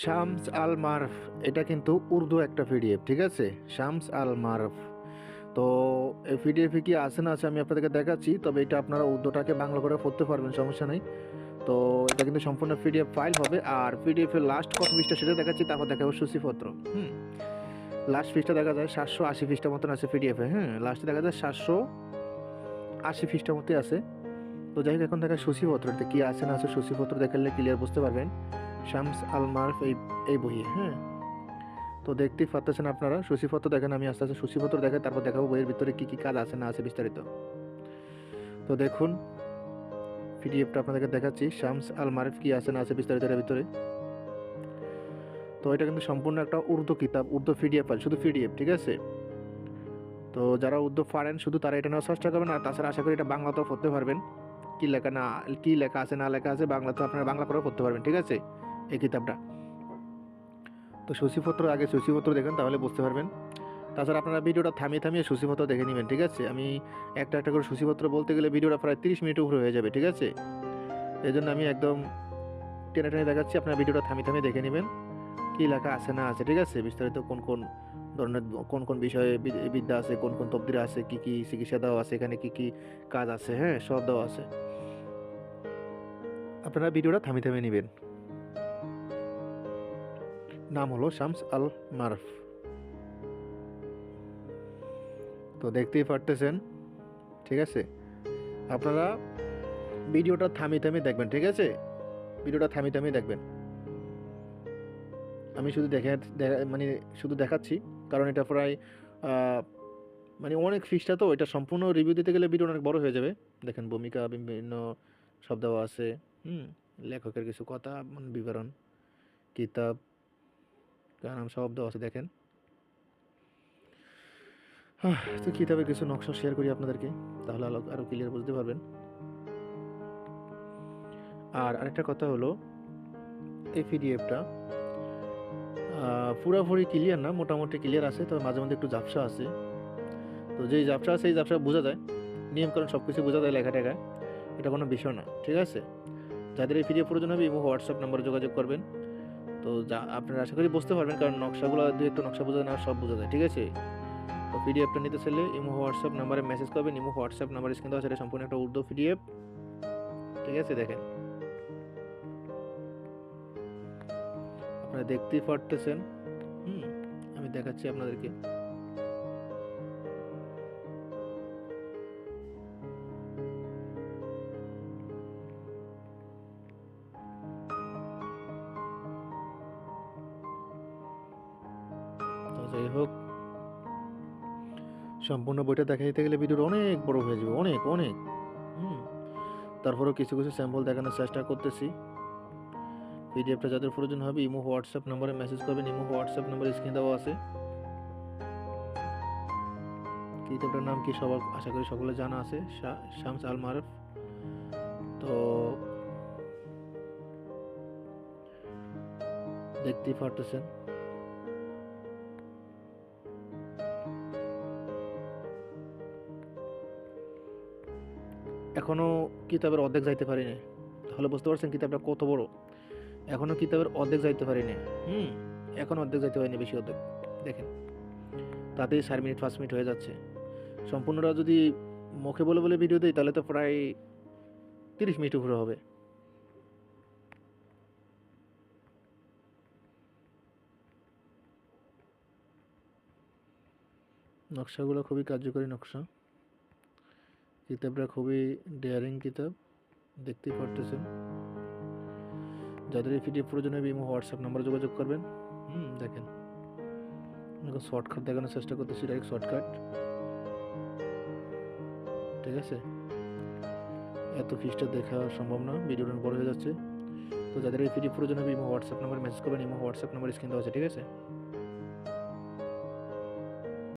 শামস আল মারফ, এটা কিন্তু উর্দু একটা পিডিএফ, ঠিক আছে? শামস আল মারফ। তো এই পিডিএফে কি আছে না আছে আমি আপনাদেরকে দেখাচ্ছি, তবে এটা আপনারা উর্দুটাকে বাংলা করে পড়তে পারবেন, সমস্যা নেই। তো এটা কিন্তু সম্পূর্ণ পিডিএফ ফাইল হবে, আর পিডিএফ এর লাস্ট কত পৃষ্ঠা সেটা দেখাচ্ছি, তারপর দেখাবো সূচিপত্র। লাস্ট পৃষ্ঠা দেখা যায় 780 পৃষ্ঠা মতন আছে পিডিএফে। লাস্টে দেখা যায় 780 পৃষ্ঠা মতোই আছে। তো যাই হোক, এখন দেখা সূচিপত্রতে কি আছে না আছে, সূচিপত্র দেখালে ক্লিয়ার বুঝতে পারবেন শামস আল মারফ এই বইয়ে। তো দেখতেই পাচ্ছেন আপনারা, সূচিপত্র দেখেন। আমি আস্তে আস্তে সূচিপত্র দেখে তারপর দেখাবো বইয়ের ভিতরে কি কি কাজ আছে না আছে বিস্তারিত। তো দেখুন, পিডিএফটা আপনাদেরকে দেখাচ্ছি, শামস আল মারফ কি আছে না আছে বিস্তারিত এর ভিতরে। তো এটা কিন্তু সম্পূর্ণ একটা উর্দু কিতাব, উর্দু পিডিএফ ফাইল, শুধু পিডিএফ, ঠিক আছে? তো যারা উর্দু পারেন শুধু তারা এটা নেওয়ার চেষ্টা করবেন, আর তাছাড়া আশা করি এটা বাংলাতেও পড়তে পারবেন। কি লেখা আছে না লেখা আছে বাংলাতে আপনারা বাংলা করেও পড়তে পারবেন, ঠিক আছে, এই কিতাবটা। তো আগে সূচিপত্র দেখেন, তাহলে বুঝতে পারবেন। তাছাড়া আপনারা ভিডিওটা থামিয়ে থামিয়ে সূচিপত্র দেখে নেবেন, ঠিক আছে? আমি একটা একটা করে সূচিপত্র বলতে গেলে ভিডিওটা প্রায় 30 মিনিট উপরে হয়ে যাবে, ঠিক আছে? এই জন্য আমি একদম টেনে টেনে দেখাচ্ছি, আপনারা ভিডিওটা থামিয়ে থামিয়ে দেখে নেবেন কী লেখা আছে না আছে, ঠিক আছে? বিস্তারিত কোন কোন ধরনের কোন কোন বিষয়ে বিদ্যা আছে, কোন কোন তবদিরা আছে, কি কি চিকিৎসা দেওয়া আছে, এখানে কি কি কাজ আছে, সব দেওয়া আছে। আপনারা ভিডিওটা থামিয়ে থামিয়ে নেবেন। নাম হলো শামস আল মারফ। তো দেখতেই পারতেছেন, ঠিক আছে? আপনারা ভিডিওটা থামিয়ে থামিয়ে দেখবেন, ঠিক আছে? ভিডিওটা থামিয়ে থামিয়ে দেখবেন। আমি শুধু মানে শুধু দেখাচ্ছি, কারণ এটা প্রায় মানে অনেক পৃষ্ঠা, তো এটা সম্পূর্ণ রিভিউ দিতে গেলে ভিডিও অনেক বড় হয়ে যাবে। দেখেন, ভূমিকা বিভিন্ন সব দেওয়া আছে। লেখকের কিছু কথা, মানে বিবরণ, কিতাব, নাম সব দেওয়া আছে, দেখেন। তো কিতাবের কিছু নকশা শেয়ার করি আপনাদেরকে, তাহলে আরো ক্লিয়ার বুঝতে পারবেন। আর আরেকটা কথা হলো, এই পিডিএফটা পুরোপুরি ক্লিয়ার না, মোটামুটি ক্লিয়ার আছে, তবে মাঝে মধ্যে একটু ঝাপসা আছে। তো যেই ঝাপসা আছে এই ঝাপসা বোঝা যায়, নিয়মকানুন সব কিছু বোঝা যায় লেখা টেখায়, এটা কোনো বিষয় না, ঠিক আছে? যাদের এই পিডিএফ প্রয়োজন হবে ইমো হোয়াটসঅ্যাপ নাম্বারে যোগাযোগ করবেন। তো আপনারা আশা করি বুঝতে পারবেন, কারণ নকশাগুলো দু একটু নকশা বোঝা যায় না, সব বোঝা যায়, ঠিক আছে? তো পিডিএফটা নিতে চাইলে ইমো হোয়াটসঅ্যাপ নাম্বারে মেসেজ করবেন। ইমো হোয়াটসঅ্যাপ নাম্বার স্ক্রিন দেওয়া আছে, এটা সম্পূর্ণ একটা উর্দু পিডিএফ, ঠিক আছে? দেখেন, আপনারা দেখতেই পারতেছেন। আমি দেখাচ্ছি আপনাদেরকে। তো যাই হোক, সম্পূর্ণ বইটা দেখা দিতে গেলে ভিডিওটা অনেক বড় হয়ে যাবে, অনেক অনেক। হুম তারপরেও কিছু কিছু স্যাম্পল দেখানোর চেষ্টা করতেছি। পিডিএফটা যাদের প্রয়োজন হবে ইমো হোয়াটসঅ্যাপ নাম্বারে মেসেজ করবেন। ইমো হোয়াটসঅ্যাপ নাম্বার স্ক্রিন দেওয়া আছে। কিতাবটার নাম কি সবার আশা করি সকলে জানা আছে, শামস আল মারফ। তো দেখতেই পারতেছেন, এখনো কিতাবের অর্ধেক যাইতে পারিনি, তাহলে বুঝতে পারছেন কিতাবটা কত বড়। এখনো কিতাবের অর্ধেক যাইতে পারিনি। এখন অর্ধেক যাইতে পারিনি, বেশি অর্ধেক। দেখেন, তাতেই 4 মিনিট 5 মিনিট হয়ে যাচ্ছে। সম্পূর্ণটা যদি মুখে বলে বলে ভিডিও দিই তাহলে তো প্রায় 30 মিনিট উপরে হবে। নকশাগুলো খুবই কার্যকরী নকশা, কিতাবটা খুবই ডেয়ারিং কিতাব, দেখতেই পারতেছেন। যাদের এই পিডিএফ প্রয়োজন হবে ইমো হোয়াটসঅ্যাপ নাম্বারে যোগাযোগ করবেন। দেখেন, শর্টকাট দেখানোর চেষ্টা করতেছি, ডাইরেক্ট শর্টকাট, ঠিক আছে? এত পৃষ্ঠা দেখা সম্ভব না, ভিডিওটা বড় হয়ে যাচ্ছে। তো যাদের এই পিডিএফ প্রয়োজন হবে ইমো হোয়াটসঅ্যাপ নাম্বারে মেসেজ করবেন। ইমো হোয়াটসঅ্যাপ নাম্বার স্ক্রিন দেওয়া আছে, ঠিক আছে?